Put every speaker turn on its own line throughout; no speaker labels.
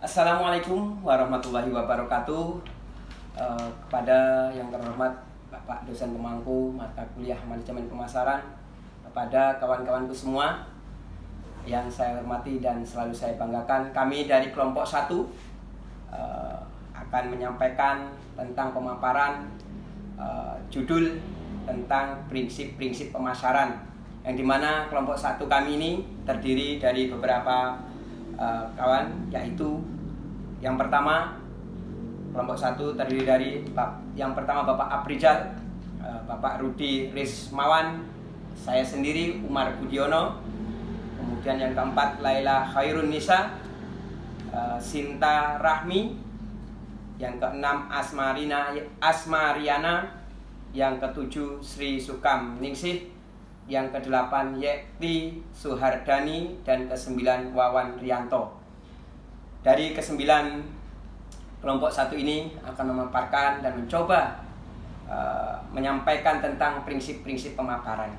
Assalamualaikum warahmatullahi wabarakatuh. Kepada yang terhormat Bapak dosen pemangku mata kuliah manajemen pemasaran, kepada kawan-kawanku semua yang saya hormati dan selalu saya banggakan, kami dari kelompok 1 akan menyampaikan tentang pemaparan judul tentang prinsip-prinsip pemasaran, yang dimana kelompok 1 kami ini terdiri dari beberapa kawan, yaitu yang pertama, kelompok 1 terdiri dari yang pertama Bapak Aprijal, Bapak Rudi Rismawan, saya sendiri Umar Budiono, kemudian yang keempat Laila Khairun Nisa, Sinta Rahmi, yang keenam Asmariana, yang ketujuh Sri Sukam Ningsih, yang ke-8 Yekti Suhardani, dan ke-9 Wawan Rianto. Dari ke-9 kelompok 1 ini akan memaparkan dan mencoba menyampaikan tentang prinsip-prinsip pemaparan.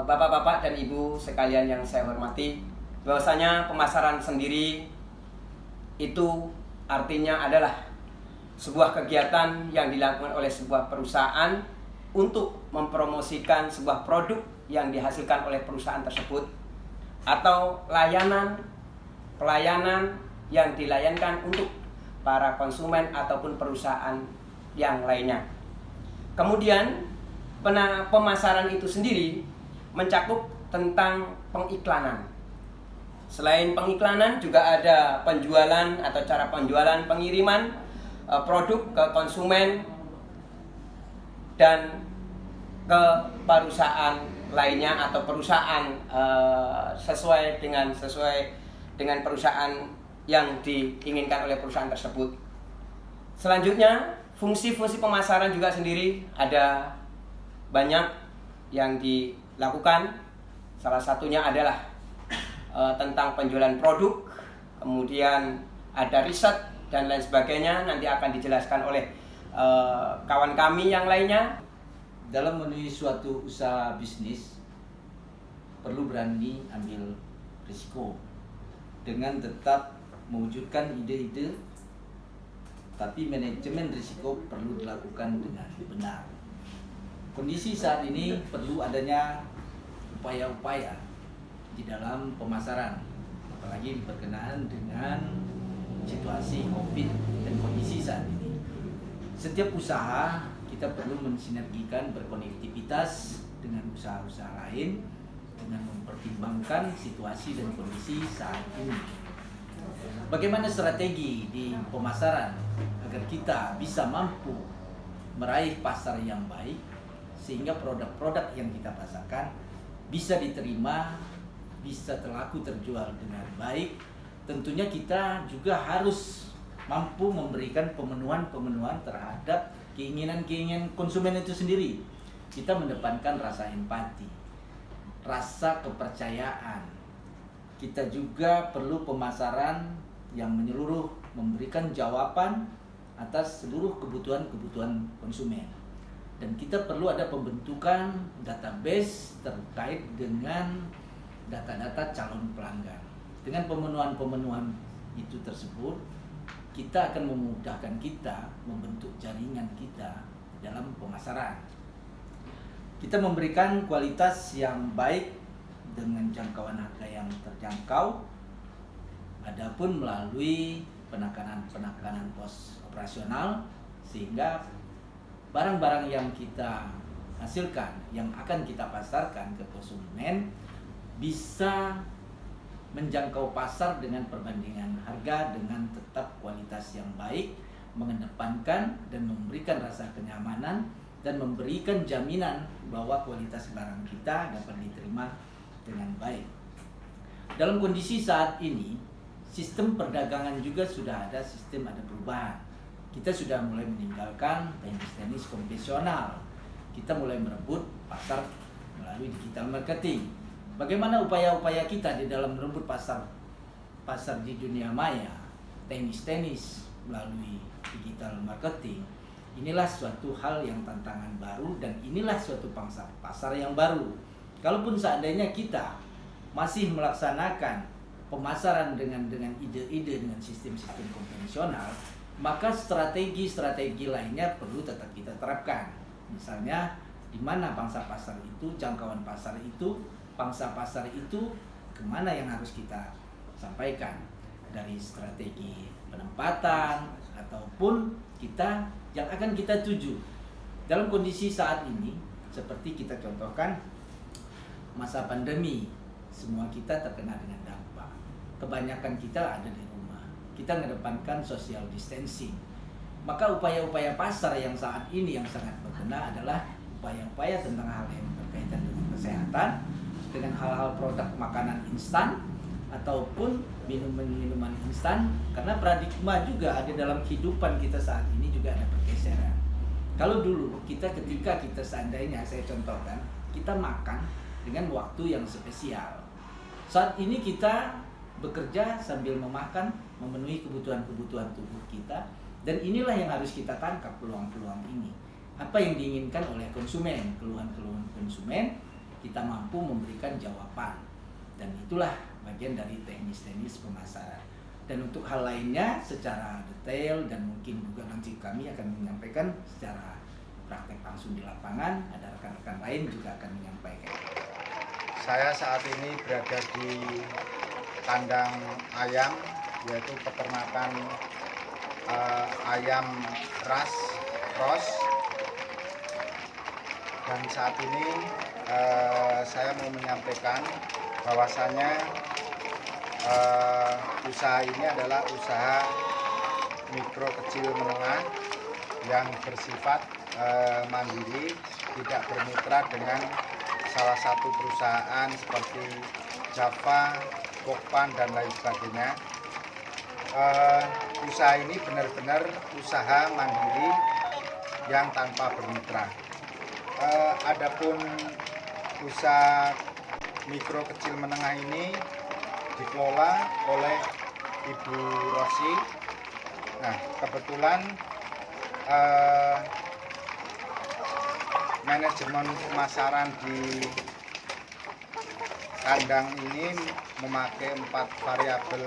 Bapak-bapak dan ibu sekalian yang saya hormati, bahwasanya pemasaran sendiri itu artinya adalah sebuah kegiatan yang dilakukan oleh sebuah perusahaan untuk mempromosikan sebuah produk yang dihasilkan oleh perusahaan tersebut, atau pelayanan yang dilayankan untuk para konsumen ataupun perusahaan yang lainnya. Kemudian pemasaran itu sendiri mencakup tentang pengiklanan. Selain pengiklanan juga ada penjualan atau cara penjualan, pengiriman produk ke konsumen dan ke perusahaan lainnya, atau perusahaan sesuai dengan perusahaan yang diinginkan oleh perusahaan tersebut. Selanjutnya, fungsi-fungsi pemasaran juga sendiri ada banyak yang dilakukan. Salah satunya adalah tentang penjualan produk, kemudian ada riset dan lain sebagainya, nanti akan dijelaskan oleh kawan kami yang lainnya.
Dalam menuju suatu usaha bisnis, perlu berani ambil risiko dengan tetap mewujudkan ide-ide, tapi manajemen risiko perlu dilakukan dengan benar. Kondisi saat ini perlu adanya upaya-upaya di dalam pemasaran, apalagi berkenaan dengan situasi COVID dan kondisi saat ini. Setiap usaha kita perlu mensinergikan, berkonektivitas dengan usaha-usaha lain dengan mempertimbangkan situasi dan kondisi saat ini. Bagaimana strategi di pemasaran agar kita bisa mampu meraih pasar yang baik, sehingga produk-produk yang kita pasarkan bisa diterima, bisa terlaku terjual dengan baik. Tentunya kita juga harus mampu memberikan pemenuhan terhadap keinginan konsumen itu sendiri. Kita mendepankan rasa empati, rasa kepercayaan. Kita juga perlu pemasaran yang menyeluruh, memberikan jawaban atas seluruh kebutuhan konsumen. Dan kita perlu ada pembentukan database terkait dengan data-data calon pelanggan. Dengan pemenuhan itu tersebut, kita akan memudahkan kita membentuk jaringan kita dalam pemasaran. Kita memberikan kualitas yang baik dengan jangkauan harga yang terjangkau, adapun melalui penekanan pos operasional, sehingga barang-barang yang kita hasilkan, yang akan kita pasarkan ke konsumen, bisa menjangkau pasar dengan perbandingan harga dengan tetap kualitas yang baik, mengedepankan dan memberikan rasa kenyamanan dan memberikan jaminan bahwa kualitas barang kita dapat diterima dengan baik. Dalam kondisi saat ini, sistem perdagangan juga sudah ada perubahan. Kita sudah mulai meninggalkan teknis konvensional. Kita mulai merebut pasar melalui digital marketing. Bagaimana upaya-upaya kita di dalam merebut pasar di dunia maya, teknis melalui digital marketing? Inilah suatu hal yang tantangan baru, dan inilah suatu pasar yang baru. Kalaupun seandainya kita masih melaksanakan pemasaran dengan ide-ide dengan sistem-sistem konvensional, maka strategi-strategi lainnya perlu tetap kita terapkan. Misalnya di mana pangsa pasar itu, jangkauan pasar itu, pangsa pasar itu kemana yang harus kita sampaikan, dari strategi penempatan ataupun kita yang akan kita tuju. Dalam kondisi saat ini, seperti kita contohkan masa pandemi, semua kita terkena dengan dampak. Kebanyakan kita ada di rumah. Kita mengedepankan social distancing. Maka upaya-upaya pasar yang saat ini yang sangat berguna adalah upaya-upaya tentang hal yang berkaitan dengan kesehatan, dengan hal-hal produk makanan instan ataupun minuman instan, karena paradigma juga ada dalam kehidupan kita saat ini juga ada pergeseran. Kalau dulu ketika kita seandainya, saya contohkan, kita makan dengan waktu yang spesial. Saat ini kita bekerja sambil memakan, memenuhi kebutuhan-kebutuhan tubuh kita, dan inilah yang harus kita tangkap peluang-peluang ini. Apa yang diinginkan oleh konsumen, keluhan-keluhan konsumen, kita mampu memberikan jawaban. Dan itulah bagian dari teknis-teknis pemasaran. Dan untuk hal lainnya secara detail dan mungkin juga nanti kami akan menyampaikan secara praktek langsung di lapangan, ada rekan-rekan lain juga akan menyampaikan.
Saya saat ini berada di kandang ayam, yaitu peternakan ayam ras cross. Dan saat ini saya mau menyampaikan bahwasanya usaha ini adalah usaha mikro kecil menengah yang bersifat mandiri, tidak bermitra dengan salah satu perusahaan seperti Java, Pokpan, dan lain sebagainya. Usaha ini benar-benar usaha mandiri yang tanpa bermitra. Adapun usaha mikro kecil menengah ini dikelola oleh Ibu Rosi. Nah, kebetulan manajemen pemasaran di kandang ini memakai 4 variabel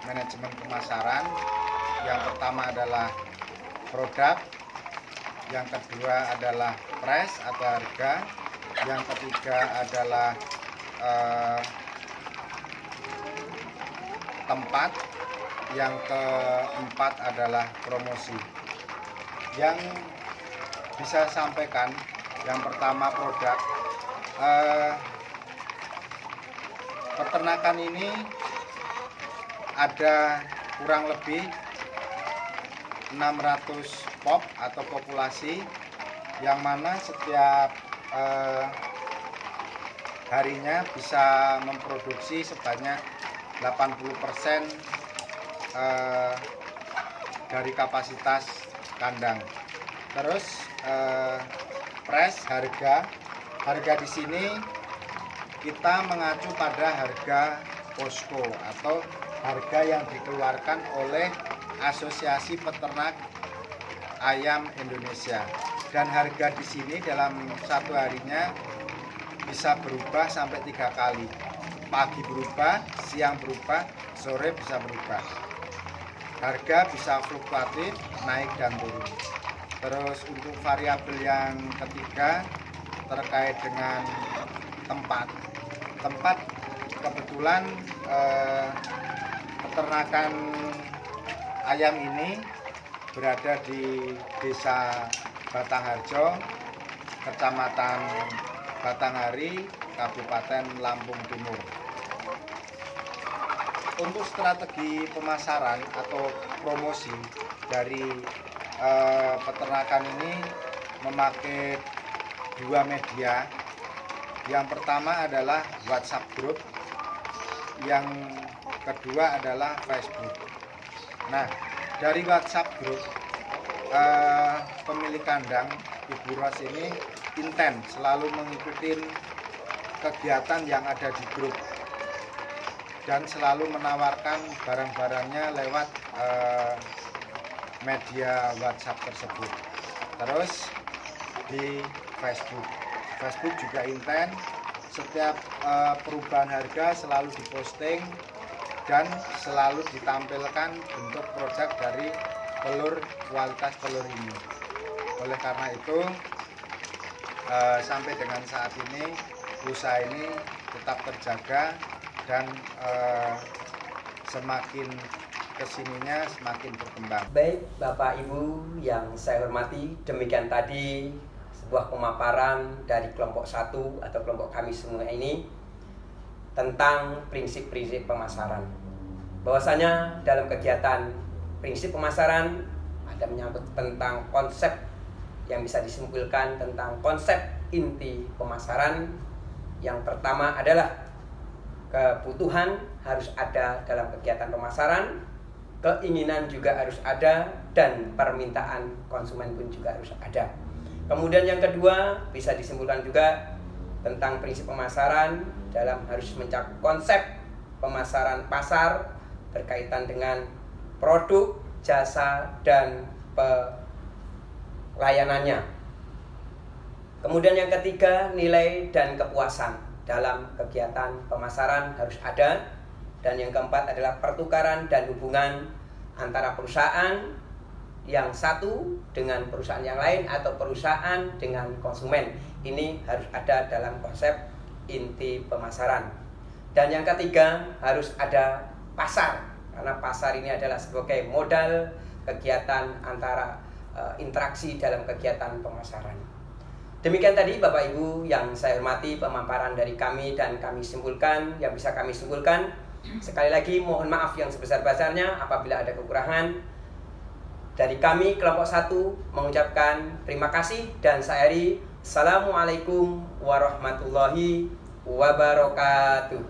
manajemen pemasaran. Yang pertama adalah produk, yang kedua adalah price atau harga, yang ketiga adalah tempat, yang keempat adalah promosi. Yang bisa sampaikan, yang pertama produk, peternakan ini ada kurang lebih 600 pop atau populasi, yang mana setiap harinya bisa memproduksi sebanyak 80% dari kapasitas kandang. Terus price, harga di sini kita mengacu pada harga posko atau harga yang dikeluarkan oleh Asosiasi Peternak Ayam Indonesia. Dan harga di sini dalam satu harinya bisa berubah sampai 3 kali. Pagi berubah, siang berubah, sore bisa berubah. Harga bisa fluktuatif, naik dan turun. Terus untuk variabel yang ketiga terkait dengan tempat. Tempat kebetulan peternakan ayam ini berada di Desa Batangharjo, Kecamatan Batanghari, Kabupaten Lampung Timur. Untuk strategi pemasaran atau promosi dari peternakan ini memakai 2 media. Yang pertama adalah WhatsApp Group, yang kedua adalah Facebook. Nah, dari WhatsApp Group, pemilik kandang Ibu Ros ini intens selalu mengikuti kegiatan yang ada di grup dan selalu menawarkan barang-barangnya lewat media WhatsApp tersebut. Terus di Facebook juga intens, setiap perubahan harga selalu diposting dan selalu ditampilkan bentuk produk dari kualitas telur ini. Oleh karena itu sampai dengan saat ini usaha ini tetap terjaga dan semakin kesininya semakin berkembang.
Baik Bapak Ibu yang saya hormati, demikian tadi sebuah pemaparan dari kelompok 1 atau kelompok kami semua ini tentang prinsip-prinsip pemasaran. Bahwasanya dalam kegiatan prinsip pemasaran ada menyangkut tentang konsep yang bisa disimpulkan tentang konsep inti pemasaran. Yang pertama adalah kebutuhan harus ada dalam kegiatan pemasaran, keinginan juga harus ada, dan permintaan konsumen pun juga harus ada. Kemudian yang kedua bisa disimpulkan juga tentang prinsip pemasaran dalam harus mencakup konsep pemasaran pasar berkaitan dengan produk, jasa, dan pelayanannya. Kemudian yang ketiga, nilai dan kepuasan dalam kegiatan pemasaran harus ada. Dan yang keempat adalah pertukaran dan hubungan antara perusahaan yang satu dengan perusahaan yang lain atau perusahaan dengan konsumen. Ini harus ada dalam konsep inti pemasaran. Dan yang ketiga, harus ada pasar, karena pasar ini adalah sebagai modal kegiatan antara interaksi dalam kegiatan pemasaran. Demikian tadi Bapak Ibu yang saya hormati pemaparan dari kami dan kami simpulkan yang bisa kami simpulkan. Sekali lagi mohon maaf yang sebesar-besarnya apabila ada kekurangan. Dari kami kelompok 1 mengucapkan terima kasih dan saya akhiri. Assalamualaikum warahmatullahi wabarakatuh.